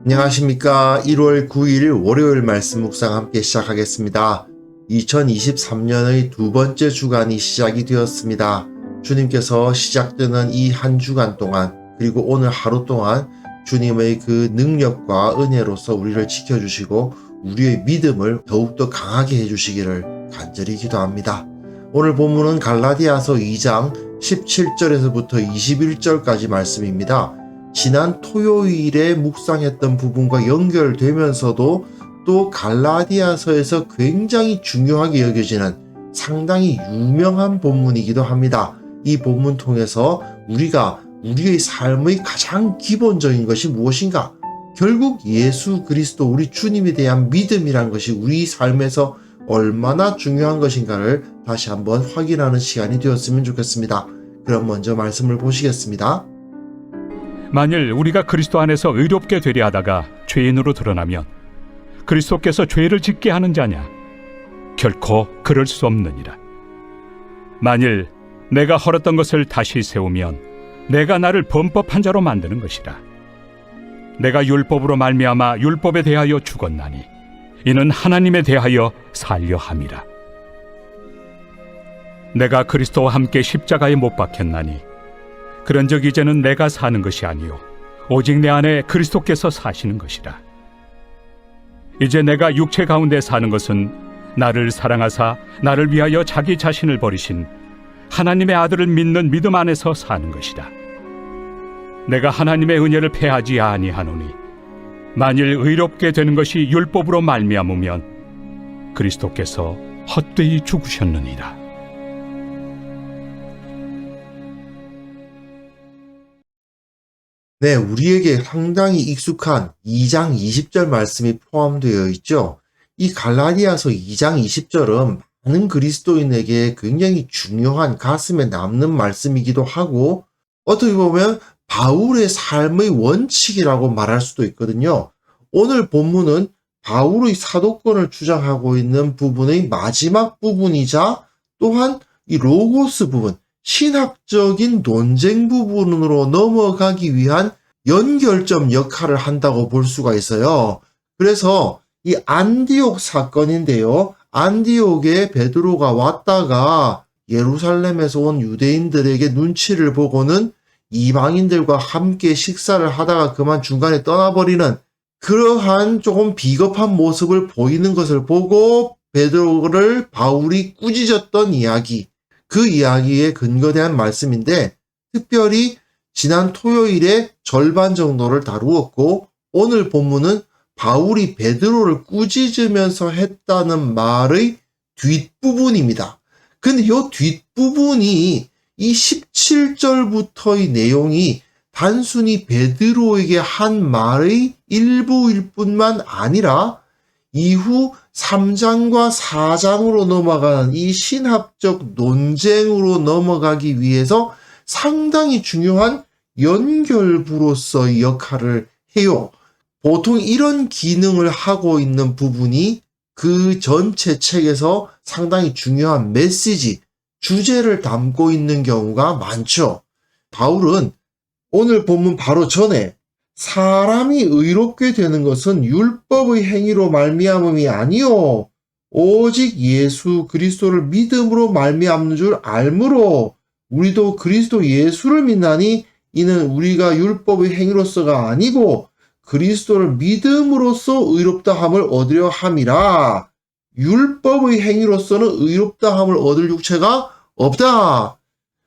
안녕하십니까. 1월 9일 월요일 말씀 묵상 함께 시작하겠습니다. 2023년의 두 번째 주간이 시작이 되었습니다. 주님께서 시작되는 이 한 주간 동안 그리고 오늘 하루 동안 주님의 그 능력과 은혜로서 우리를 지켜주시고 우리의 믿음을 더욱더 강하게 해주시기를 간절히 기도합니다. 오늘 본문은 갈라디아서 2장 17절에서부터 21절까지 말씀입니다. 지난 토요일에 묵상했던 부분과 연결되면서도 또 갈라디아서에서 굉장히 중요하게 여겨지는 상당히 유명한 본문이기도 합니다. 이 본문 통해서 우리가 우리의 삶의 가장 기본적인 것이 무엇인가? 결국 예수 그리스도 우리 주님에 대한 믿음이란 것이 우리 삶에서 얼마나 중요한 것인가를 다시 한번 확인하는 시간이 되었으면 좋겠습니다. 그럼 먼저 말씀을 보시겠습니다. 만일 우리가 그리스도 안에서 의롭게 되려 하다가 죄인으로 드러나면 그리스도께서 죄를 짓게 하는 자냐? 결코 그럴 수 없느니라. 만일 내가 헐었던 것을 다시 세우면 내가 나를 범법한 자로 만드는 것이라. 내가 율법으로 말미암아 율법에 대하여 죽었나니 이는 하나님에 대하여 살려 함이라. 내가 그리스도와 함께 십자가에 못 박혔나니 그런즉 이제는 내가 사는 것이 아니요 오직 내 안에 그리스도께서 사시는 것이라. 이제 내가 육체 가운데 사는 것은 나를 사랑하사 나를 위하여 자기 자신을 버리신 하나님의 아들을 믿는 믿음 안에서 사는 것이다. 내가 하나님의 은혜를 패하지 아니하노니 만일 의롭게 되는 것이 율법으로 말미암으면 그리스도께서 헛되이 죽으셨느니라. 네, 우리에게 상당히 익숙한 2장 20절 말씀이 포함되어 있죠. 이 갈라디아서 2장 20절은 많은 그리스도인에게 굉장히 중요한 가슴에 남는 말씀이기도 하고 어떻게 보면 바울의 삶의 원칙이라고 말할 수도 있거든요. 오늘 본문은 바울의 사도권을 주장하고 있는 부분의 마지막 부분이자 또한 이 로고스 부분, 신학적인 논쟁 부분으로 넘어가기 위한 연결점 역할을 한다고 볼 수가 있어요. 그래서 이 안디옥 사건인데요. 안디옥에 베드로가 왔다가 예루살렘에서 온 유대인들에게 눈치를 보고는 이방인들과 함께 식사를 하다가 그만 중간에 떠나버리는 그러한 조금 비겁한 모습을 보이는 것을 보고 베드로를 바울이 꾸짖었던 이야기, 그 이야기에 근거된 말씀인데 특별히 지난 토요일에 절반 정도를 다루었고 오늘 본문은 바울이 베드로를 꾸짖으면서 했다는 말의 뒷부분입니다. 근데 이 뒷부분이 이 17절부터의 내용이 단순히 베드로에게 한 말의 일부일 뿐만 아니라 이후 3장과 4장으로 넘어가는 이 신학적 논쟁으로 넘어가기 위해서 상당히 중요한 연결부로서의 역할을 해요. 보통 이런 기능을 하고 있는 부분이 그 전체 책에서 상당히 중요한 메시지, 주제를 담고 있는 경우가 많죠. 바울은 오늘 본문 바로 전에 사람이 의롭게 되는 것은 율법의 행위로 말미암음이 아니요 오직 예수 그리스도를 믿음으로 말미암는 줄 알므로 우리도 그리스도 예수를 믿나니 이는 우리가 율법의 행위로서가 아니고 그리스도를 믿음으로써 의롭다함을 얻으려 함이라. 율법의 행위로서는 의롭다함을 얻을 육체가 없다.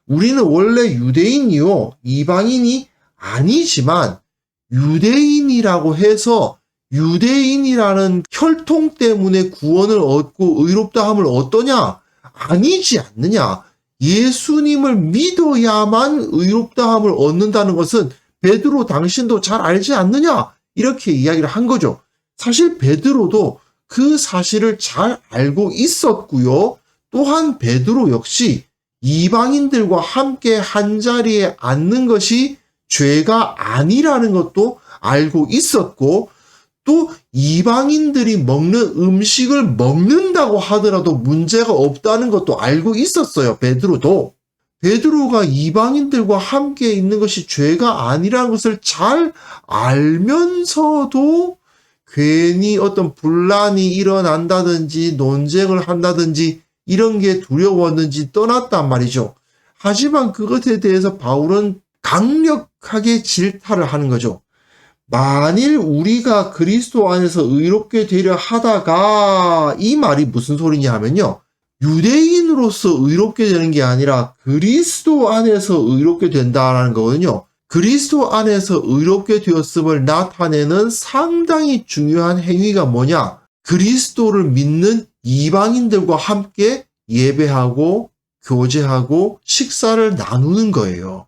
우리는 원래 유대인이요 이방인이 아니지만 유대인이라고 해서 유대인이라는 혈통 때문에 구원을 얻고 의롭다함을 얻더냐? 아니지 않느냐? 예수님을 믿어야만 의롭다함을 얻는다는 것은 베드로 당신도 잘 알지 않느냐? 이렇게 이야기를 한 거죠. 사실 베드로도 그 사실을 잘 알고 있었고요. 또한 베드로 역시 이방인들과 함께 한자리에 앉는 것이 죄가 아니라는 것도 알고 있었고 또 이방인들이 먹는 음식을 먹는다고 하더라도 문제가 없다는 것도 알고 있었어요. 베드로도. 베드로가 이방인들과 함께 있는 것이 죄가 아니라는 것을 잘 알면서도 괜히 어떤 분란이 일어난다든지 논쟁을 한다든지 이런 게 두려웠는지 떠났단 말이죠. 하지만 그것에 대해서 바울은 강력하게 질타를 하는 거죠. 만일 우리가 그리스도 안에서 의롭게 되려 하다가, 이 말이 무슨 소리냐 하면요, 유대인으로서 의롭게 되는 게 아니라 그리스도 안에서 의롭게 된다라는 거거든요. 그리스도 안에서 의롭게 되었음을 나타내는 상당히 중요한 행위가 뭐냐? 그리스도를 믿는 이방인들과 함께 예배하고 교제하고 식사를 나누는 거예요.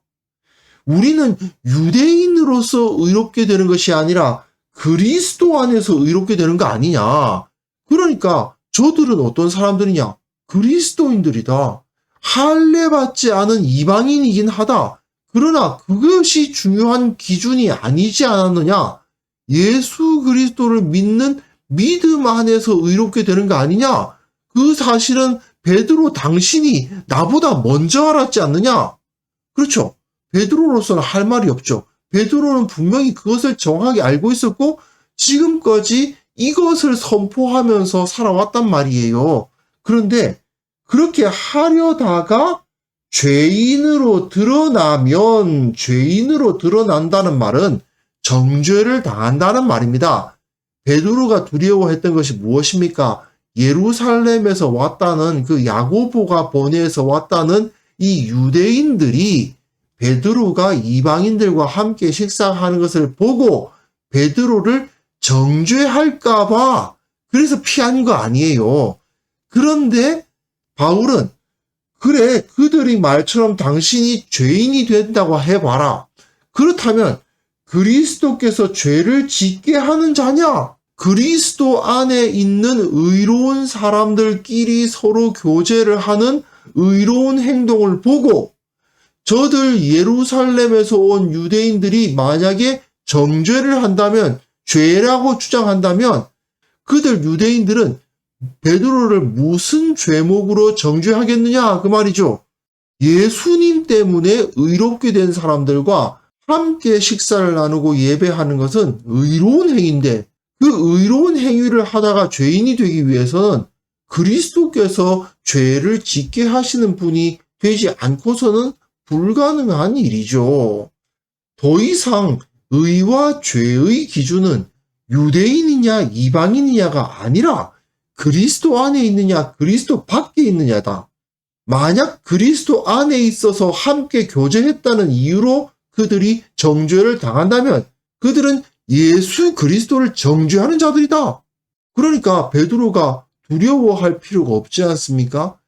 우리는 유대인으로서 의롭게 되는 것이 아니라 그리스도 안에서 의롭게 되는 거 아니냐. 그러니까 저들은 어떤 사람들이냐? 그리스도인들이다. 할례받지 않은 이방인이긴 하다. 그러나 그것이 중요한 기준이 아니지 않았느냐? 예수 그리스도를 믿는 믿음 안에서 의롭게 되는 거 아니냐? 그 사실은 베드로 당신이 나보다 먼저 알았지 않느냐? 그렇죠. 베드로로서는 할 말이 없죠. 베드로는 분명히 그것을 정확히 알고 있었고 지금까지 이것을 선포하면서 살아왔단 말이에요. 그런데 그렇게 하려다가 죄인으로 드러난다는 말은 정죄를 당한다는 말입니다. 베드로가 두려워했던 것이 무엇입니까? 예루살렘에서 왔다는, 그 야고보가 보내서 왔다는 이 유대인들이 베드로가 이방인들과 함께 식사하는 것을 보고 베드로를 정죄할까봐 그래서 피한 거 아니에요. 그런데 바울은 그래, 그들이 말처럼 당신이 죄인이 된다고 해봐라. 그렇다면 그리스도께서 죄를 짓게 하는 자냐? 그리스도 안에 있는 의로운 사람들끼리 서로 교제를 하는 의로운 행동을 보고 저들 예루살렘에서 온 유대인들이 만약에 정죄를 한다면, 죄라고 주장한다면 그들 유대인들은 베드로를 무슨 죄목으로 정죄하겠느냐 그 말이죠. 예수님 때문에 의롭게 된 사람들과 함께 식사를 나누고 예배하는 것은 의로운 행위인데 그 의로운 행위를 하다가 죄인이 되기 위해서는 그리스도께서 죄를 짓게 하시는 분이 되지 않고서는 불가능한 일이죠. 더 이상 의와 죄의 기준은 유대인이냐 이방인이냐가 아니라 그리스도 안에 있느냐 그리스도 밖에 있느냐다. 만약 그리스도 안에 있어서 함께 교제했다는 이유로 그들이 정죄를 당한다면 그들은 예수 그리스도를 정죄하는 자들이다. 그러니까 베드로가 두려워할 필요가 없지 않습니까?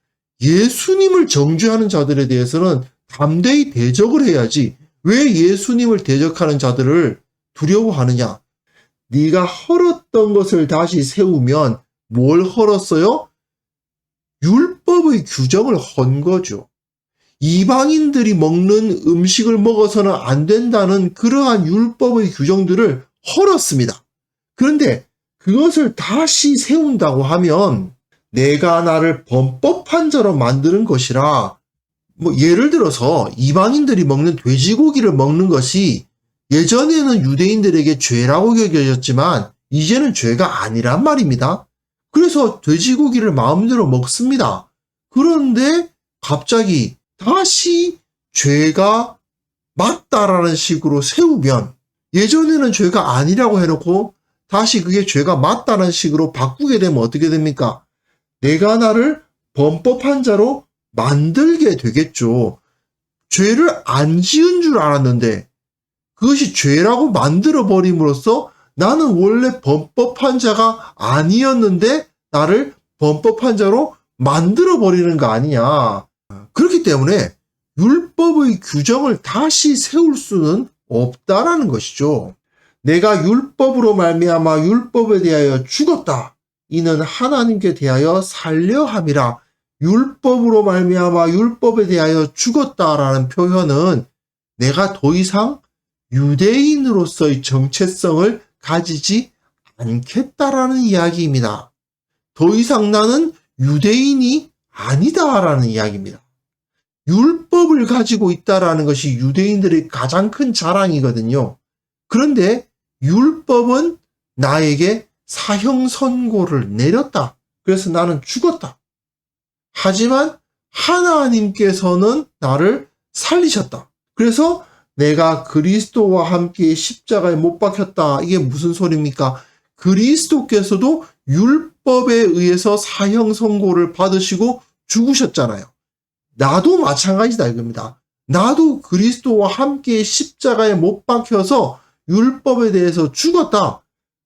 예수님을 정죄하는 자들에 대해서는 담대히 대적을 해야지 왜 예수님을 대적하는 자들을 두려워하느냐? 네가 헐었던 것을 다시 세우면 뭘 헐었어요? 율법의 규정을 헌 거죠. 이방인들이 먹는 음식을 먹어서는 안 된다는 그러한 율법의 규정들을 헐었습니다. 그런데 그것을 다시 세운다고 하면 내가 나를 범법한 자로 만드는 것이라, 예를 들어서 이방인들이 먹는 돼지고기를 먹는 것이 예전에는 유대인들에게 죄라고 여겨졌지만 이제는 죄가 아니란 말입니다. 그래서 돼지고기를 마음대로 먹습니다. 그런데 갑자기 다시 죄가 맞다라는 식으로 세우면 예전에는 죄가 아니라고 해놓고 다시 그게 죄가 맞다는 식으로 바꾸게 되면 어떻게 됩니까? 내가 나를 범법한 자로 만들게 되겠죠. 죄를 안 지은 줄 알았는데 그것이 죄라고 만들어버림으로써 나는 원래 범법한 자가 아니었는데 나를 범법한 자로 만들어버리는 거 아니냐. 그렇기 때문에 율법의 규정을 다시 세울 수는 없다라는 것이죠. 내가 율법으로 말미암아 율법에 대하여 죽었다. 이는 하나님께 대하여 살려 함이라. 율법으로 말미암아 율법에 대하여 죽었다라는 표현은 내가 더 이상 유대인으로서의 정체성을 가지지 않겠다라는 이야기입니다. 더 이상 나는 유대인이 아니다라는 이야기입니다. 율법을 가지고 있다라는 것이 유대인들의 가장 큰 자랑이거든요. 그런데 율법은 나에게 사형 선고를 내렸다. 그래서 나는 죽었다. 하지만 하나님께서는 나를 살리셨다. 그래서 내가 그리스도와 함께 십자가에 못 박혔다. 이게 무슨 소리입니까? 그리스도께서도 율법에 의해서 사형 선고를 받으시고 죽으셨잖아요. 나도 마찬가지다 이겁니다. 나도 그리스도와 함께 십자가에 못 박혀서 율법에 대해서 죽었다.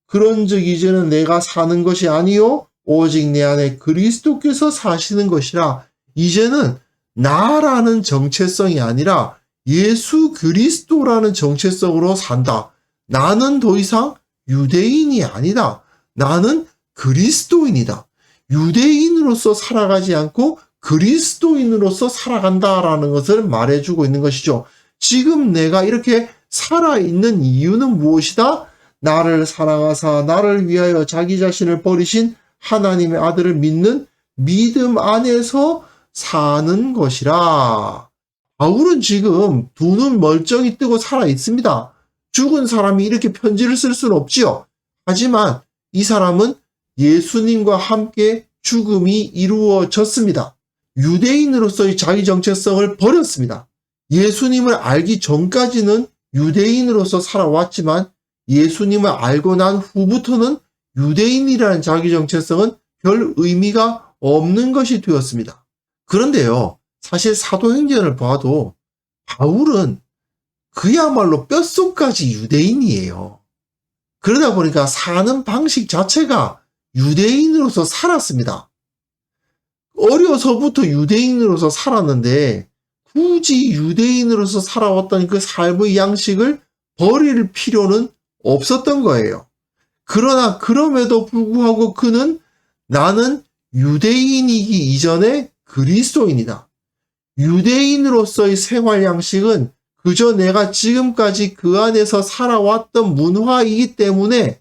그런즉 이제는 내가 사는 것이 아니요 오직 내 안에 그리스도께서 사시는 것이라. 이제는 나라는 정체성이 아니라 예수 그리스도라는 정체성으로 산다. 나는 더 이상 유대인이 아니다. 나는 그리스도인이다. 유대인으로서 살아가지 않고 그리스도인으로서 살아간다라는 것을 말해주고 있는 것이죠. 지금 내가 이렇게 살아있는 이유는 무엇이다? 나를 사랑하사 나를 위하여 자기 자신을 버리신 하나님의 아들을 믿는 믿음 안에서 사는 것이라. 바울은 지금 두 눈 멀쩡히 뜨고 살아있습니다. 죽은 사람이 이렇게 편지를 쓸 수는 없지요. 하지만 이 사람은 예수님과 함께 죽음이 이루어졌습니다. 유대인으로서의 자기 정체성을 버렸습니다. 예수님을 알기 전까지는 유대인으로서 살아왔지만 예수님을 알고 난 후부터는 유대인이라는 자기 정체성은 별 의미가 없는 것이 되었습니다. 그런데요, 사실 사도행전을 봐도 바울은 그야말로 뼛속까지 유대인이에요. 그러다 보니까 사는 방식 자체가 유대인으로서 살았습니다. 어려서부터 유대인으로서 살았는데 굳이 유대인으로서 살아왔던 그 삶의 양식을 버릴 필요는 없었던 거예요. 그러나 그럼에도 불구하고 그는 나는 유대인이기 이전에 그리스도인이다. 유대인으로서의 생활 양식은 그저 내가 지금까지 그 안에서 살아왔던 문화이기 때문에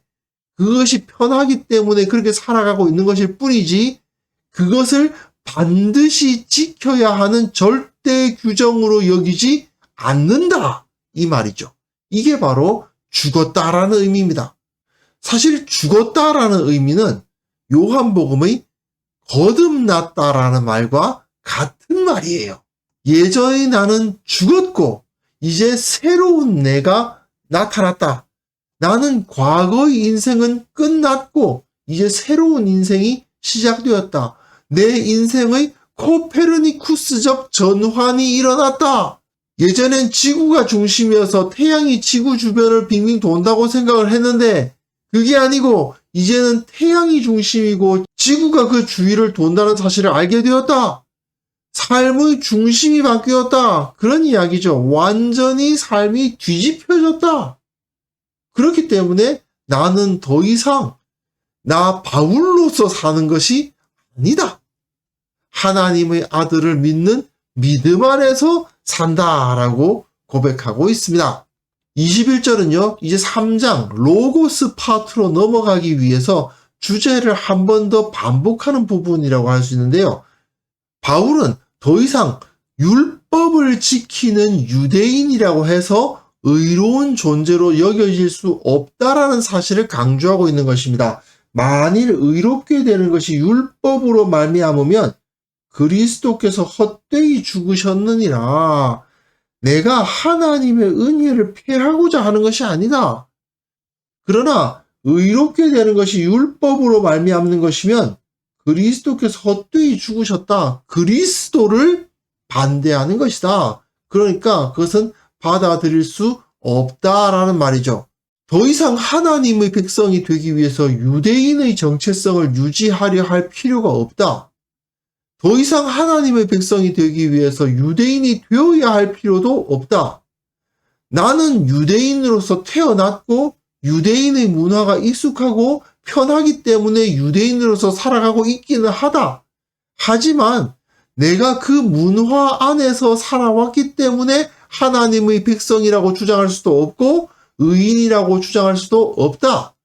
그것이 편하기 때문에 그렇게 살아가고 있는 것일 뿐이지 그것을 반드시 지켜야 하는 절대 규정으로 여기지 않는다. 이 말이죠. 이게 바로 죽었다라는 의미입니다. 사실 죽었다라는 의미는 요한복음의 거듭났다라는 말과 같은 말이에요. 예전에 나는 죽었고 이제 새로운 내가 나타났다. 나는 과거의 인생은 끝났고 이제 새로운 인생이 시작되었다. 내 인생의 코페르니쿠스적 전환이 일어났다. 예전엔 지구가 중심이어서 태양이 지구 주변을 빙빙 돈다고 생각을 했는데 그게 아니고 이제는 태양이 중심이고 지구가 그 주위를 돈다는 사실을 알게 되었다. 삶의 중심이 바뀌었다. 그런 이야기죠. 완전히 삶이 뒤집혀졌다. 그렇기 때문에 나는 더 이상 나 바울로서 사는 것이 아니다. 하나님의 아들을 믿는 믿음 안에서 산다라고 고백하고 있습니다. 21절은요. 이제 3장 로고스 파트로 넘어가기 위해서 주제를 한 번 더 반복하는 부분이라고 할 수 있는데요. 바울은 더 이상 율법을 지키는 유대인이라고 해서 의로운 존재로 여겨질 수 없다라는 사실을 강조하고 있는 것입니다. 만일 의롭게 되는 것이 율법으로 말미암으면 그리스도께서 헛되이 죽으셨느니라. 내가 하나님의 은혜를 폐하고자 하는 것이 아니다. 그러나 의롭게 되는 것이 율법으로 말미암는 것이면 그리스도께서 헛되이 죽으셨다. 그리스도를 반대하는 것이다. 그러니까 그것은 받아들일 수 없다라는 말이죠. 더 이상 하나님의 백성이 되기 위해서 유대인의 정체성을 유지하려 할 필요가 없다. 더 이상 하나님의 백성이 되기 위해서 유대인이 되어야 할 필요도 없다. 나는 유대인으로서 태어났고 유대인의 문화가 익숙하고 편하기 때문에 유대인으로서 살아가고 있기는 하다. 하지만 내가 그 문화 안에서 살아왔기 때문에 하나님의 백성이라고 주장할 수도 없고 의인이라고 주장할 수도 없다.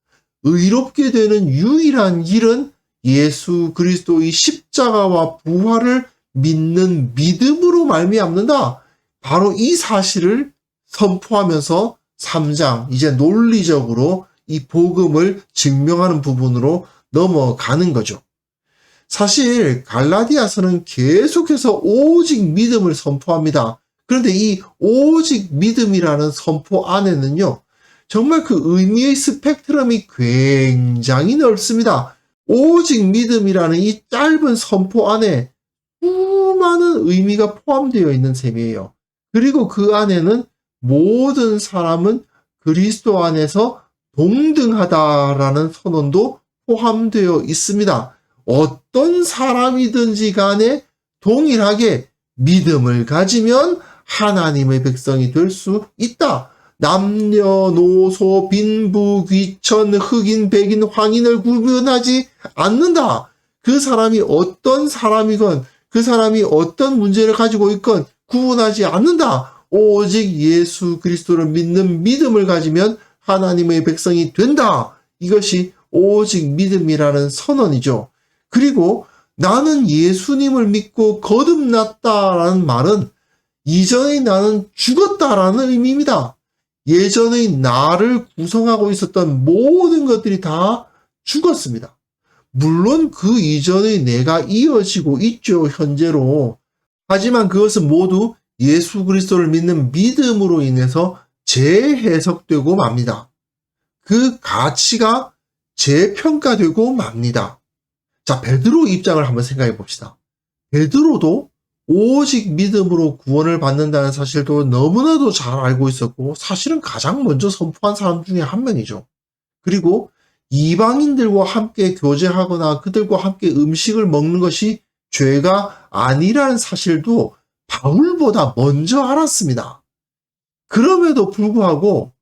의롭게 되는 유일한 길은 예수 그리스도의 십자가와 부활을 믿는 믿음으로 말미암는다. 바로 이 사실을 선포하면서 3장 이제 논리적으로 이 복음을 증명하는 부분으로 넘어가는 거죠. 사실 갈라디아서는 계속해서 오직 믿음을 선포합니다. 그런데 이 오직 믿음이라는 선포 안에는요, 정말 그 의미의 스펙트럼이 굉장히 넓습니다. 오직 믿음이라는 이 짧은 선포 안에 수많은 의미가 포함되어 있는 셈이에요. 그리고 그 안에는 모든 사람은 그리스도 안에서 동등하다라는 선언도 포함되어 있습니다. 어떤 사람이든지 간에 동일하게 믿음을 가지면 하나님의 백성이 될 수 있다. 남녀노소 빈부 귀천 흑인 백인 황인을 구분하지 않는다. 그 사람이 어떤 사람이건 그 사람이 어떤 문제를 가지고 있건 구분하지 않는다. 오직 예수 그리스도를 믿는 믿음을 가지면 하나님의 백성이 된다. 이것이 오직 믿음이라는 선언이죠. 그리고 나는 예수님을 믿고 거듭났다라는 말은 이전의 나는 죽었다라는 의미입니다. 예전의 나를 구성하고 있었던 모든 것들이 다 죽었습니다. 물론 그 이전의 내가 이어지고 있죠, 현재로. 하지만 그것은 모두 예수 그리스도를 믿는 믿음으로 인해서 재해석되고 맙니다. 그 가치가 재평가되고 맙니다. 자, 베드로 입장을 한번 생각해 봅시다. 베드로도 오직 믿음으로 구원을 받는다는 사실도 너무나도 잘 알고 있었고 사실은 가장 먼저 선포한 사람 중에 한 명이죠. 그리고 이방인들과 함께 교제하거나 그들과 함께 음식을 먹는 것이 죄가 아니라는 사실도 바울보다 먼저 알았습니다. 그럼에도 불구하고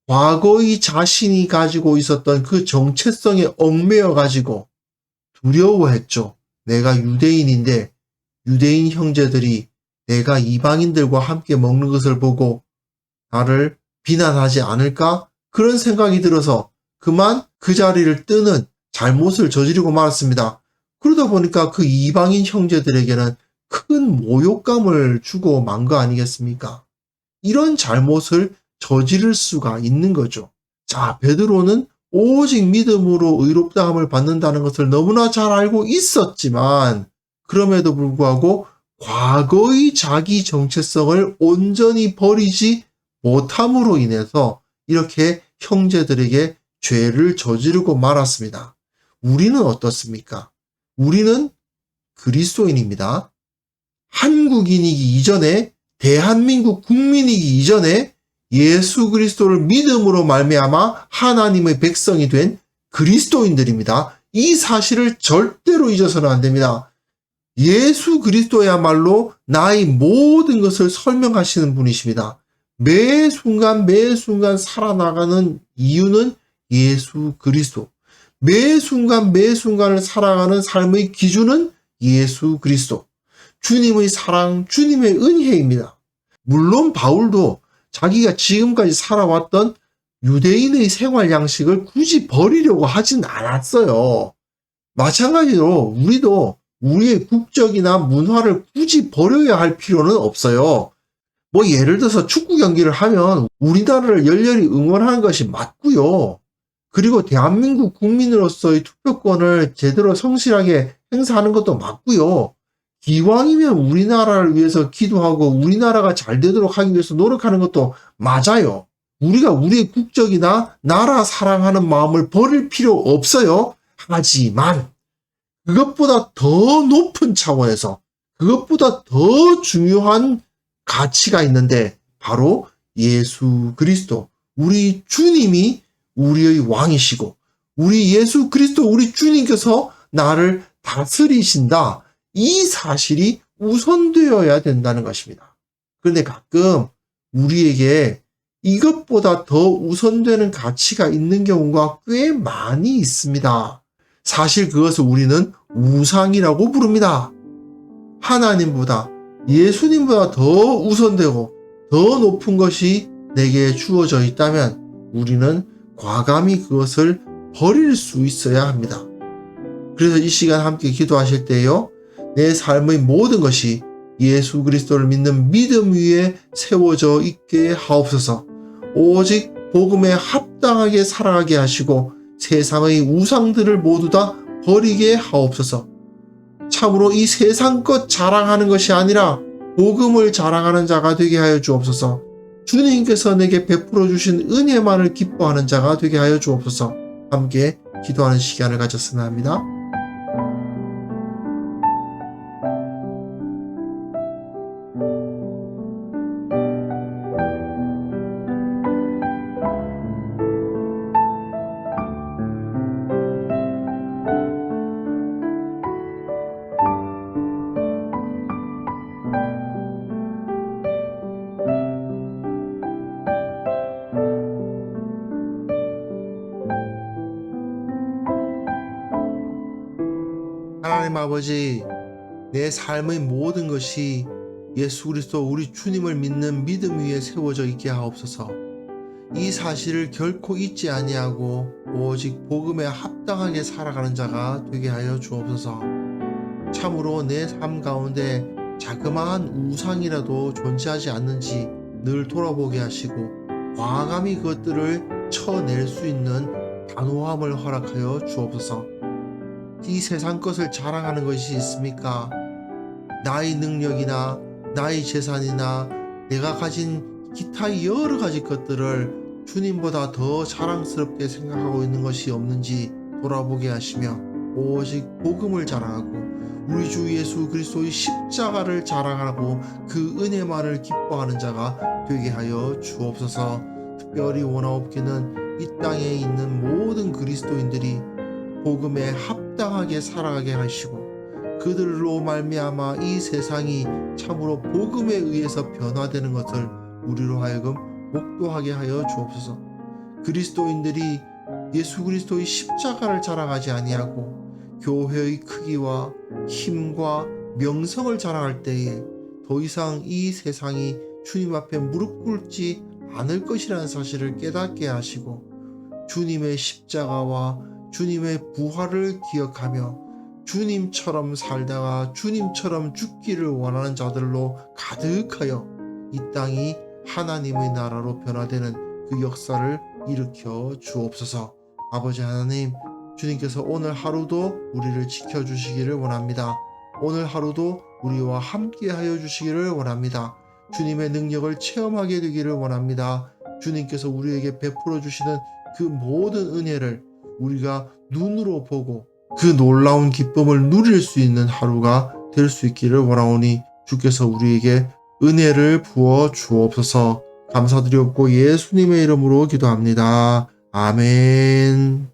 과거의 자신이 가지고 있었던 그 정체성에 얽매여 가지고 두려워했죠. 내가 유대인인데 유대인 형제들이 내가 이방인들과 함께 먹는 것을 보고 나를 비난하지 않을까? 그런 생각이 들어서 그만 그 자리를 뜨는 잘못을 저지르고 말았습니다. 그러다 보니까 그 이방인 형제들에게는 큰 모욕감을 주고 만 거 아니겠습니까? 이런 잘못을 저지를 수가 있는 거죠. 자, 베드로는 오직 믿음으로 의롭다함을 받는다는 것을 너무나 잘 알고 있었지만 그럼에도 불구하고 과거의 자기 정체성을 온전히 버리지 못함으로 인해서 이렇게 형제들에게 죄를 저지르고 말았습니다. 우리는 어떻습니까? 우리는 그리스도인입니다. 한국인이기 이전에, 대한민국 국민이기 이전에 예수 그리스도를 믿음으로 말미암아 하나님의 백성이 된 그리스도인들입니다. 이 사실을 절대로 잊어서는 안 됩니다. 예수 그리스도야말로 나의 모든 것을 설명하시는 분이십니다. 매 순간 살아나가는 이유는 예수 그리스도. 매 순간을 살아가는 삶의 기준은 예수 그리스도. 주님의 사랑, 주님의 은혜입니다. 물론 바울도 자기가 지금까지 살아왔던 유대인의 생활 양식을 굳이 버리려고 하진 않았어요. 마찬가지로 우리도 우리의 국적이나 문화를 굳이 버려야 할 필요는 없어요. 뭐 예를 들어서 축구 경기를 하면 우리나라를 열렬히 응원하는 것이 맞고요. 그리고 대한민국 국민으로서의 투표권을 제대로 성실하게 행사하는 것도 맞고요. 기왕이면 우리나라를 위해서 기도하고 우리나라가 잘 되도록 하기 위해서 노력하는 것도 맞아요. 우리가 우리의 국적이나 나라 사랑하는 마음을 버릴 필요 없어요. 하지만 그것보다 더 높은 차원에서 그것보다 더 중요한 가치가 있는데 바로 예수 그리스도, 우리 주님이 우리의 왕이시고 우리 예수 그리스도 우리 주님께서 나를 다스리신다. 이 사실이 우선되어야 된다는 것입니다. 그런데 가끔 우리에게 이것보다 더 우선되는 가치가 있는 경우가 꽤 많이 있습니다. 사실 그것을 우리는 우상이라고 부릅니다. 하나님보다, 예수님보다 더 우선되고 더 높은 것이 내게 주어져 있다면 우리는 과감히 그것을 버릴 수 있어야 합니다. 그래서 이 시간 함께 기도하실 때요, 내 삶의 모든 것이 예수 그리스도를 믿는 믿음 위에 세워져 있게 하옵소서. 오직 복음에 합당하게 살아가게 하시고 세상의 우상들을 모두 다 버리게 하옵소서. 참으로 이 세상 것 자랑하는 것이 아니라 복음을 자랑하는 자가 되게 하여 주옵소서. 주님께서 내게 베풀어 주신 은혜만을 기뻐하는 자가 되게 하여 주옵소서. 함께 기도하는 시간을 가졌으면 합니다. 하나님 아버지, 내 삶의 모든 것이 예수 그리스도 우리 주님을 믿는 믿음 위에 세워져 있게 하옵소서. 이 사실을 결코 잊지 아니하고 오직 복음에 합당하게 살아가는 자가 되게 하여 주옵소서. 참으로 내 삶 가운데 자그마한 우상이라도 존재하지 않는지 늘 돌아보게 하시고 과감히 그것들을 쳐낼 수 있는 단호함을 허락하여 주옵소서. 이 세상 것을 자랑하는 것이 있습니까? 나의 능력이나 나의 재산이나 내가 가진 기타 여러 가지 것들을 주님보다 더 자랑스럽게 생각하고 있는 것이 없는지 돌아보게 하시며 오직 복음을 자랑하고 우리 주 예수 그리스도의 십자가를 자랑하고 그 은혜만을 기뻐하는 자가 되게 하여 주옵소서. 특별히 원하옵기는 이 땅에 있는 모든 그리스도인들이 복음에 합당하게 살아가게 하시고 그들로 말미암아 이 세상이 참으로 복음에 의해서 변화되는 것을 우리로 하여금 목도하게 하여 주옵소서. 그리스도인들이 예수 그리스도의 십자가를 자랑하지 아니하고 교회의 크기와 힘과 명성을 자랑할 때에 더 이상 이 세상이 주님 앞에 무릎 꿇지 않을 것이라는 사실을 깨닫게 하시고 주님의 십자가와 주님의 부활을 기억하며 주님처럼 살다가 주님처럼 죽기를 원하는 자들로 가득하여 이 땅이 하나님의 나라로 변화되는 그 역사를 일으켜 주옵소서. 아버지 하나님, 주님께서 오늘 하루도 우리를 지켜주시기를 원합니다. 오늘 하루도 우리와 함께 하여 주시기를 원합니다. 주님의 능력을 체험하게 되기를 원합니다. 주님께서 우리에게 베풀어 주시는 그 모든 은혜를 우리가 눈으로 보고 그 놀라운 기쁨을 누릴 수 있는 하루가 될 수 있기를 원하오니 주께서 우리에게 은혜를 부어 주옵소서. 감사드리옵고 예수님의 이름으로 기도합니다. 아멘.